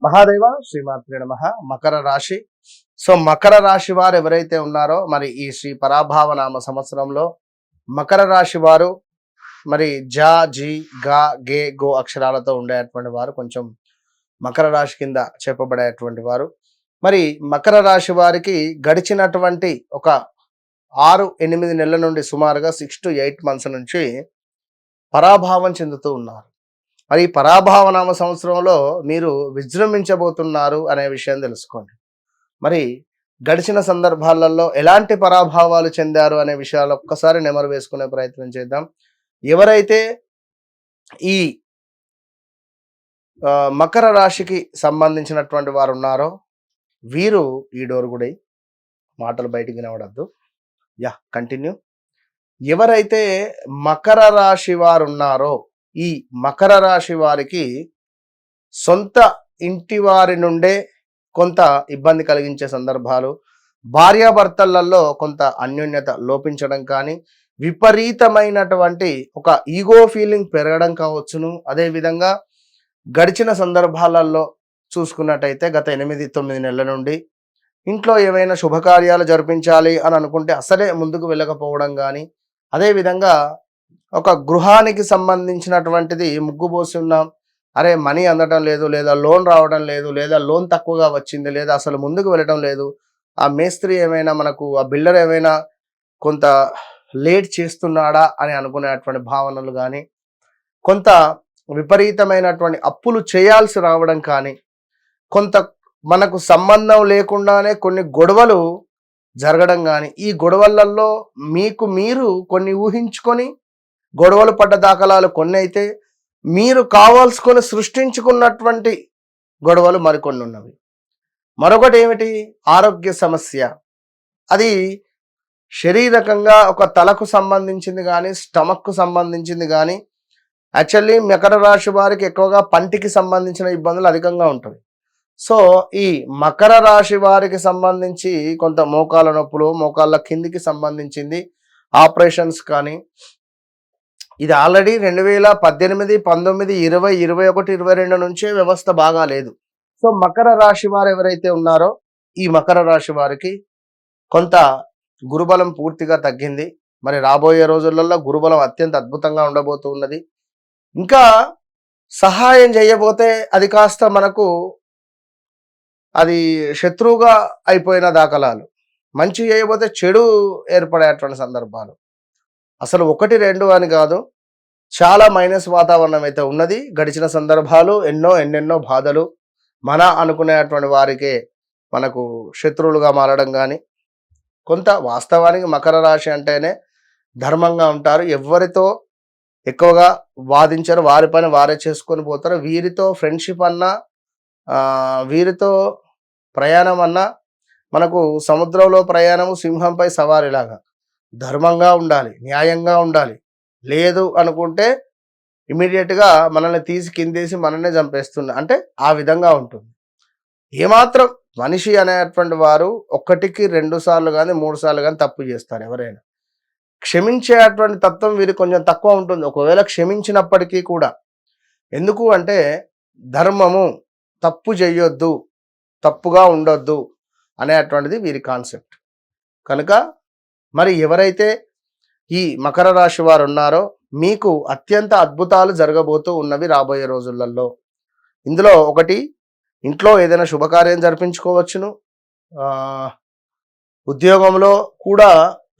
మహాదేవ శ్రీమాత్రే నమః. మకర రాశి. సో మకర రాశి వారు ఎవరైతే ఉన్నారో మరి ఈ శ్రీ పరాభావ నామ సంవత్సరంలో మకర రాశి వారు మరి జా జీ గా గే గో అక్షరాలతో ఉండేటువంటి వారు కొంచెం మకర రాశి కింద చెప్పబడేటువంటి వారు. మరి మకర రాశి వారికి గడిచినటువంటి ఒక 6-8 నెలల నుండి సుమారుగా 6 to 8 months నుంచి పరాభావం చెందుతూ ఉన్నారు. మరి ఈ పరాభావ నామ సంవత్సరంలో మీరు విజృంభించబోతున్నారు అనే విషయం తెలుసుకోండి. మరి గడిచిన సందర్భాలలో ఎలాంటి పరాభావాలు చెందారు అనే విషయాలు ఒక్కసారి నెమరు వేసుకునే ప్రయత్నం చేద్దాం. ఎవరైతే ఈ మకర రాశికి సంబంధించినటువంటి వారు ఉన్నారో వీరు ఈ డోరుగుడై మాటలు బయటికి వినవడద్దు. కంటిన్యూ. ఎవరైతే మకర రాశి వారు ఉన్నారో ఈ మకర రాశి వారికి సొంత ఇంటి వారి నుండే కొంత ఇబ్బంది కలిగించే సందర్భాలు, భార్యాభర్తలలో కొంత అన్యోన్యత లోపించడం కానీ, విపరీతమైనటువంటి ఒక ఈగో ఫీలింగ్ పెరగడం కావచ్చును. అదేవిధంగా గడిచిన సందర్భాలలో చూసుకున్నట్టయితే గత 8-9 నెలల నుండి ఇంట్లో ఏమైనా శుభకార్యాలు జరిపించాలి అని అనుకుంటే అసలే ముందుకు వెళ్ళకపోవడం కానీ, అదేవిధంగా ఒక గృహానికి సంబంధించినటువంటిది ముగ్గుపోసి ఉన్నాం, అరే మనీ అందటం లేదు, లేదా లోన్ రావడం లేదు, లేదా లోన్ తక్కువగా వచ్చింది, లేదా అసలు ముందుకు వెళ్ళడం లేదు, ఆ మేస్త్రి ఏమైనా మనకు ఆ బిల్డర్ ఏమైనా కొంత లేట్ చేస్తున్నాడా అని అనుకునేటువంటి భావనలు కానీ, కొంత విపరీతమైనటువంటి అప్పులు చేయాల్సి రావడం కానీ, కొంత మనకు సంబంధం లేకుండానే కొన్ని గొడవలు జరగడం కానీ, ఈ గొడవలలో మీకు మీరు కొన్ని ఊహించుకొని గొడవలు పడ్డ దాఖలాలు కొన్ని అయితే, మీరు కావాల్సుకొని సృష్టించుకున్నటువంటి గొడవలు మరికొన్ని ఉన్నవి. మరొకటి ఏమిటి? ఆరోగ్య సమస్య. అది శారీరకంగా ఒక తలకు సంబంధించింది కానీ, స్టమక్కు సంబంధించింది కానీ. యాక్చువల్లీ మకర రాశి వారికి ఎక్కువగా పంటికి సంబంధించిన ఇబ్బందులు అధికంగా ఉంటాయి. సో ఈ మకర రాశి వారికి సంబంధించి కొంత మోకాళ్ళ నొప్పులు, మోకాళ్ళ కిందికి సంబంధించింది ఆపరేషన్స్ కానీ, ఇది ఆల్రెడీ 2018, 19, 20, 21, 22 నుంచే వ్యవస్థ బాగా లేదు. సో మకర రాశి వారు ఎవరైతే ఉన్నారో ఈ మకర రాశి వారికి కొంత గురుబలం పూర్తిగా తగ్గింది. మరి రాబోయే రోజులలో గురుబలం అత్యంత అద్భుతంగా ఉండబోతూ ఉన్నది. ఇంకా సహాయం చేయబోతే అది కాస్త మనకు అది శత్రువుగా అయిపోయిన దాఖలాలు, మంచి చేయబోతే చెడు ఏర్పడేటువంటి సందర్భాలు. అసలు 1-2 అని కాదు, చాలా మైనస్ వాతావరణం అయితే ఉన్నది. గడిచిన సందర్భాలు ఎన్నెన్నో బాధలు, మన అనుకునేటువంటి వారికే మనకు శత్రువులుగా మారడం కానీ, కొంత వాస్తవానికి మకర రాశి అంటేనే ధర్మంగా ఉంటారు. ఎవరితో ఎక్కువగా వాదించరు, వారి పని వారే చేసుకొని పోతారు. వీరితో ఫ్రెండ్షిప్ అన్నా, వీరితో ప్రయాణం అన్నా మనకు సముద్రంలో ప్రయాణము సింహంపై సవారిలాగా ధర్మంగా ఉండాలి, న్యాయంగా ఉండాలి. లేదు అనుకుంటే ఇమీడియట్గా మనల్ని తీసి కిందేసి మనల్ని చంపేస్తుంది. అంటే ఆ విధంగా ఉంటుంది. ఏమాత్రం మనిషి అనేటువంటి వారు 1-2 సార్లు కానీ 3 సార్లు కానీ తప్పు చేస్తారు. ఎవరైనా క్షమించేటువంటి తత్వం వీరికి కొంచెం తక్కువ ఉంటుంది, ఒకవేళ క్షమించినప్పటికీ కూడా. ఎందుకు అంటే ధర్మము, తప్పు చేయొద్దు, తప్పుగా ఉండొద్దు అనేటువంటిది వీరి కాన్సెప్ట్. కనుక మరి ఎవరైతే ఈ మకర రాశి వారు ఉన్నారో మీకు అత్యంత అద్భుతాలు జరగబోతూ ఉన్నవి రాబోయే రోజులలో. ఇందులో ఒకటి, ఇంట్లో ఏదైనా శుభకార్యం జరిపించుకోవచ్చును. ఉద్యోగంలో కూడా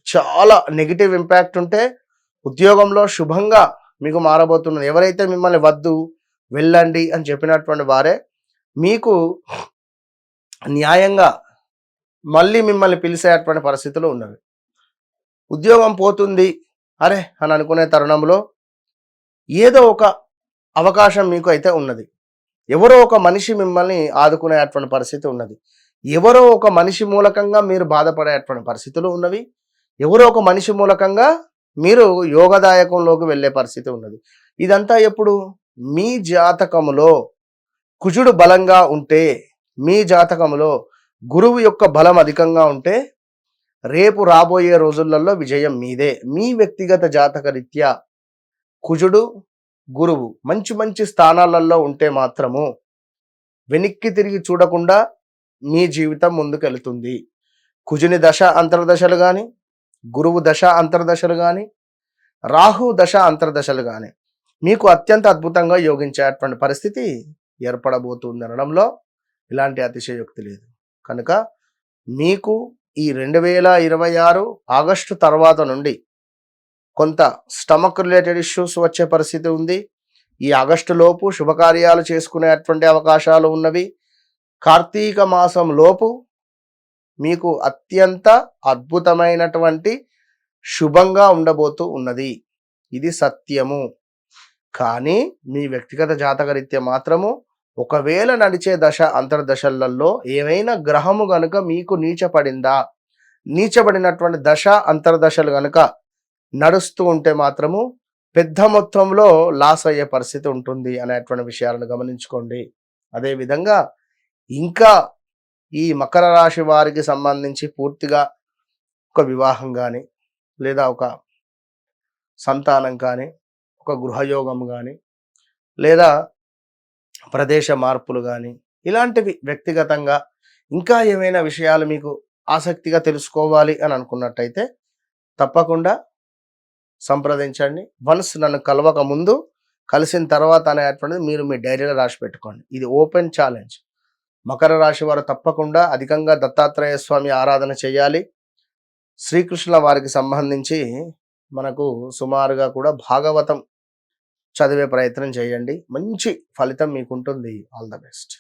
చాలా నెగిటివ్ ఇంపాక్ట్ ఉంటే ఉద్యోగంలో శుభంగా మీకు మారబోతున్నది. ఎవరైతే మిమ్మల్ని వద్దు వెళ్ళండి అని చెప్పినటువంటి వారే మీకు న్యాయంగా మళ్ళీ మిమ్మల్ని పిలిచేటువంటి పరిస్థితులు ఉన్నవి. ఉద్యోగం పోతుంది అరే అని అనుకునే తరుణంలో ఏదో ఒక అవకాశం మీకు అయితే ఉన్నది. ఎవరో ఒక మనిషి మిమ్మల్ని ఆదుకునేటువంటి పరిస్థితి ఉన్నది. ఎవరో ఒక మనిషి మూలకంగా మీరు బాధపడేటువంటి పరిస్థితులు ఉన్నవి. ఎవరో ఒక మనిషి మూలకంగా మీరు యోగదాయకంలోకి వెళ్ళే పరిస్థితి ఉన్నది. ఇదంతా ఎప్పుడు? మీ జాతకములో కుజుడు బలంగా ఉంటే, మీ జాతకములో గురువు యొక్క బలం అధికంగా ఉంటే రేపు రాబోయే రోజులలో విజయం మీదే. మీ వ్యక్తిగత జాతక రీత్యా కుజుడు, గురువు మంచి స్థానాలలో ఉంటే మాత్రము వెనక్కి తిరిగి చూడకుండా మీ జీవితం ముందుకెళ్తుంది. కుజుని దశ అంతర్దశలు కానీ, గురువు దశ అంతర్దశలు కానీ, రాహు దశ అంతర్దశలు కానీ మీకు అత్యంత అద్భుతంగా యోగించేటువంటి పరిస్థితి ఏర్పడబోతుంది అనడంలో ఇలాంటి అతిశయోక్తి లేదు. కనుక మీకు ఈ 2026 ఆగస్టు తర్వాత నుండి కొంత స్టమక్ రిలేటెడ్ ఇష్యూస్ వచ్చే పరిస్థితి ఉంది. ఈ ఆగస్టు లోపు శుభకార్యాలు చేసుకునేటువంటి అవకాశాలు ఉన్నవి. కార్తీక మాసం లోపు మీకు అత్యంత అద్భుతమైనటువంటి శుభంగా ఉండబోతూ ఉన్నది. ఇది సత్యము. కానీ మీ వ్యక్తిగత జాతకరీత్యా మాత్రము ఒకవేళ నడిచే దశ అంతర్దశలలో ఏవైనా గ్రహము గనుక మీకు నీచపడిందా, నీచబడినటువంటి దశ అంతర్దశలు గనుక నడుస్తూ ఉంటే మాత్రము పెద్ద మొత్తంలో లాస్ అయ్యే పరిస్థితి ఉంటుంది అనేటువంటి విషయాలను గమనించుకోండి. అదేవిధంగా ఇంకా ఈ మకర రాశి వారికి సంబంధించి పూర్తిగా ఒక వివాహం కానీ, లేదా ఒక సంతానం కానీ, ఒక గృహయోగం కానీ, లేదా ప్రదేశ మార్పులు కానీ, ఇలాంటివి వ్యక్తిగతంగా ఇంకా ఏమైనా విషయాలు మీకు ఆసక్తిగా తెలుసుకోవాలి అని అనుకున్నట్టయితే తప్పకుండా సంప్రదించండి. వన్స్ నన్ను కలవక ముందు, కలిసిన తర్వాత అనేటువంటిది మీరు మీ డైరీలో రాసి పెట్టుకోండి. ఇది ఓపెన్ ఛాలెంజ్. మకర రాశి వారు తప్పకుండా అధికంగా దత్తాత్రేయ స్వామి ఆరాధన చేయాలి. శ్రీకృష్ణుల వారికి సంబంధించి మనకు సుమారుగా కూడా భాగవతం చదివే ప్రయత్నం చేయండి. మంచి ఫలితం మీకు ఉంటుంది. All the best.